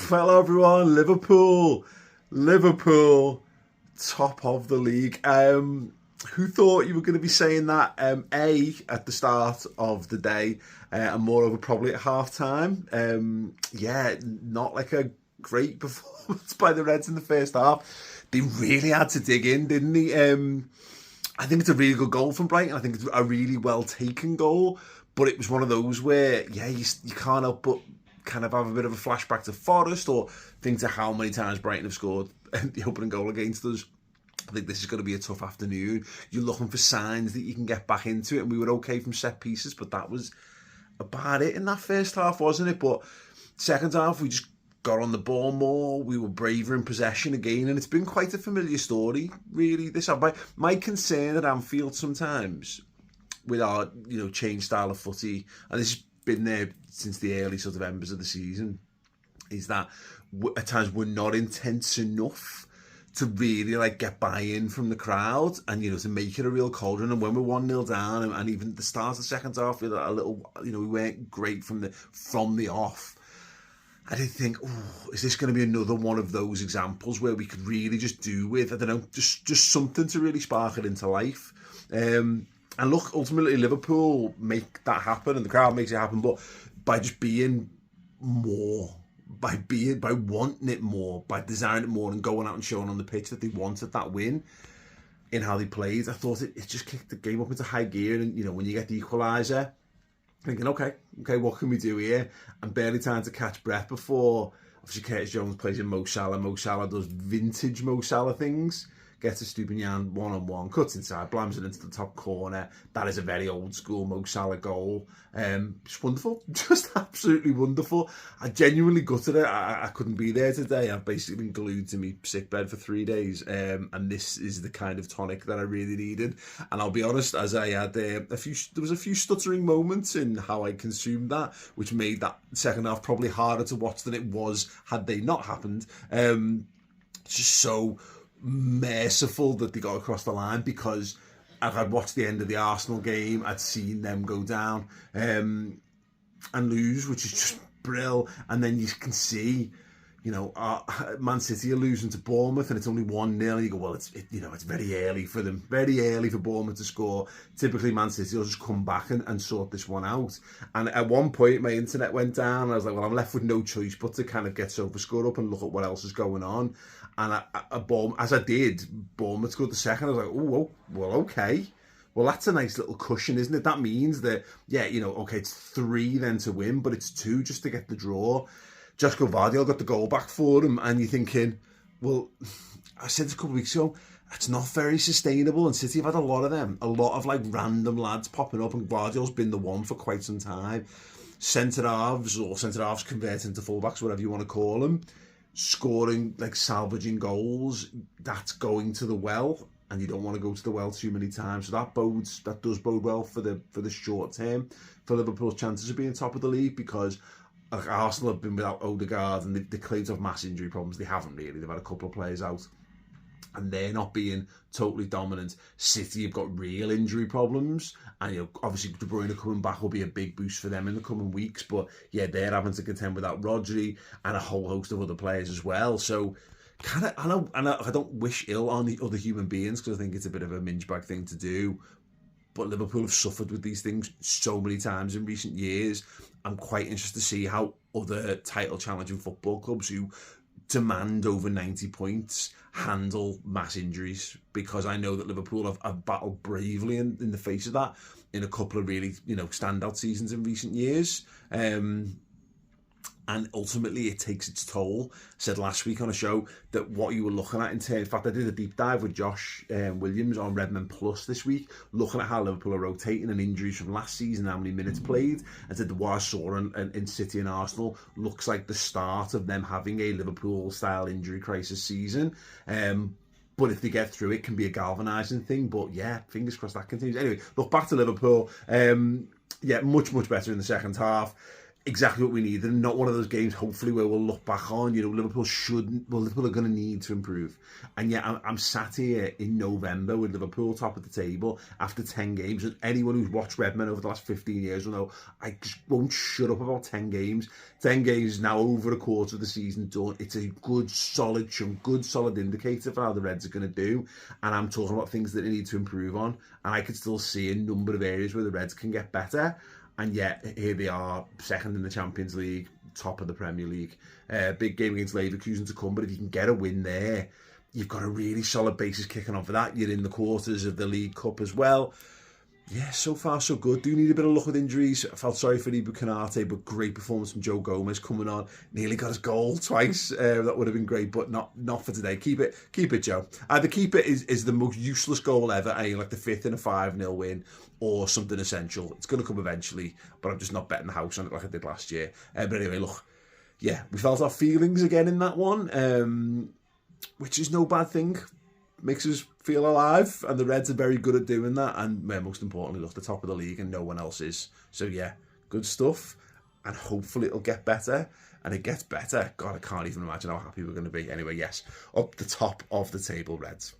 Hello everyone, Liverpool, top of the league. Who thought you were going to be saying that at the start of the day and moreover probably at half time? Not like a great performance by the Reds in the first half. They really had to dig in, didn't they? I think it's a really good goal from Brighton. I think it's a really well taken goal, but it was one of those where you can't help but kind of have a bit of a flashback to Forest or think to how many times Brighton have scored the opening goal against us. I think this is going to be a tough afternoon. You're looking for signs that you can get back into it, and we were okay from set pieces, but that was about it in that first half, wasn't it? But second half, we just got on the ball more. We were braver in possession again, and it's been quite a familiar story, really. My concern at Anfield sometimes with our changed style of footy, and this has been there since the early sort of embers of the season, is that at times we're not intense enough to really get buy-in from the crowd and to make it a real cauldron. And when we're 1-0 down and even at the start of the second half, we were a little we weren't great from the off. I did think, is this going to be another one of those examples where we could really just do with, I don't know, just something to really spark it into life. And look, ultimately Liverpool make that happen and the crowd makes it happen, but by just being more, by wanting it more, by desiring it more and going out and showing on the pitch that they wanted that win in how they played, I thought it just kicked the game up into high gear. And, when you get the equaliser, thinking, okay, what can we do here? And barely time to catch breath before, obviously, Curtis Jones plays in Mo Salah. Mo Salah does vintage Mo Salah things. Gets a Stupinian one-on-one, cuts inside, blams it into the top corner. That is a very old-school Mo Salah goal. Just wonderful. Just absolutely wonderful. I genuinely gutted it. I couldn't be there today. I've basically been glued to my sick bed for 3 days. And this is the kind of tonic that I really needed. And I'll be honest, as I had there was a few stuttering moments in how I consumed that, which made that second half probably harder to watch than it was had they not happened. Just so merciful that they got across the line, because I'd watched the end of the Arsenal game, I'd seen them go down and lose, which is just brill. And then you can see, Man City are losing to Bournemouth and it's only 1-0. You go, well, it's very early for them, very early for Bournemouth to score. Typically, Man City will just come back and sort this one out. And at one point, my internet went down. And I was like, well, I'm left with no choice but to kind of get SofaScore up and look at what else is going on. And as I did, Bournemouth scored the second. I was like, oh, well, okay. Well, that's a nice little cushion, isn't it? That means that, okay, it's 3 then to win, but it's 2 just to get the draw. Josko Vardiol got the goal back for him, and you're thinking, well, I said this a couple of weeks ago, it's not very sustainable, and City have had a lot of them. A lot of random lads popping up, and Vardiol's been the one for quite some time. Centre-halves converting into fullbacks, whatever you want to call them, scoring, salvaging goals, that's going to the well, and you don't want to go to the well too many times. So that does bode well for the short term for Liverpool's chances of being top of the league, because Arsenal have been without Odegaard and they claim to have mass injury problems. They haven't really. They've had a couple of players out and they're not being totally dominant. City have got real injury problems, and obviously De Bruyne coming back will be a big boost for them in the coming weeks. But yeah, they're having to contend without Rodri and a whole host of other players as well. So I don't wish ill on the other human beings, because I think it's a bit of a minge bag thing to do. But Liverpool have suffered with these things so many times in recent years. I'm quite interested to see how other title challenging football clubs who demand over 90 points handle mass injuries, because I know that Liverpool have battled bravely in the face of that in a couple of really standout seasons in recent years. And ultimately it takes its toll. I said last week on a show that what you were looking at in fact I did a deep dive with Josh Williams on Redmen Plus this week, looking at how Liverpool are rotating and injuries from last season, how many minutes played, and said what I saw in City and Arsenal looks like the start of them having a Liverpool style injury crisis season. But if they get through, it can be a galvanising thing. But yeah, fingers crossed that continues. Anyway, look, back to Liverpool. Much better in the second half. exactly what we need. And not one of those games, hopefully, where we'll look back on, Liverpool Liverpool are going to need to improve. And yet, I'm sat here in November with Liverpool top of the table after 10 games. And anyone who's watched Redmen over the last 15 years will know I just won't shut up about 10 games. 10 games is now over a quarter of the season done. It's a good, solid chunk, good, solid indicator for how the Reds are going to do. And I'm talking about things that they need to improve on. And I could still see a number of areas where the Reds can get better. And yet, here they are, second in the Champions League, top of the Premier League. Big game against Leverkusen to come, but if you can get a win there, you've got a really solid basis kicking on for that. You're in the quarters of the League Cup as well. Yeah, so far so good. Do need a bit of luck with injuries. I felt sorry for Ibu Konate, but great performance from Joe Gomez coming on. Nearly got his goal twice. That would have been great, but not for today. Keep it, Joe. Either keep it is the most useless goal ever, and like the 5th in a 5-0 win, or something essential. It's going to come eventually, but I'm just not betting the house on it like I did last year. But anyway, look, yeah, we felt our feelings again in that one, which is no bad thing. Makes us feel alive, and the Reds are very good at doing that, and most importantly, look, the top of the league and no one else is. So yeah, good stuff, and hopefully it'll get better, and it gets better. God, I can't even imagine how happy we're going to be. Anyway, yes, up the top of the table, Reds.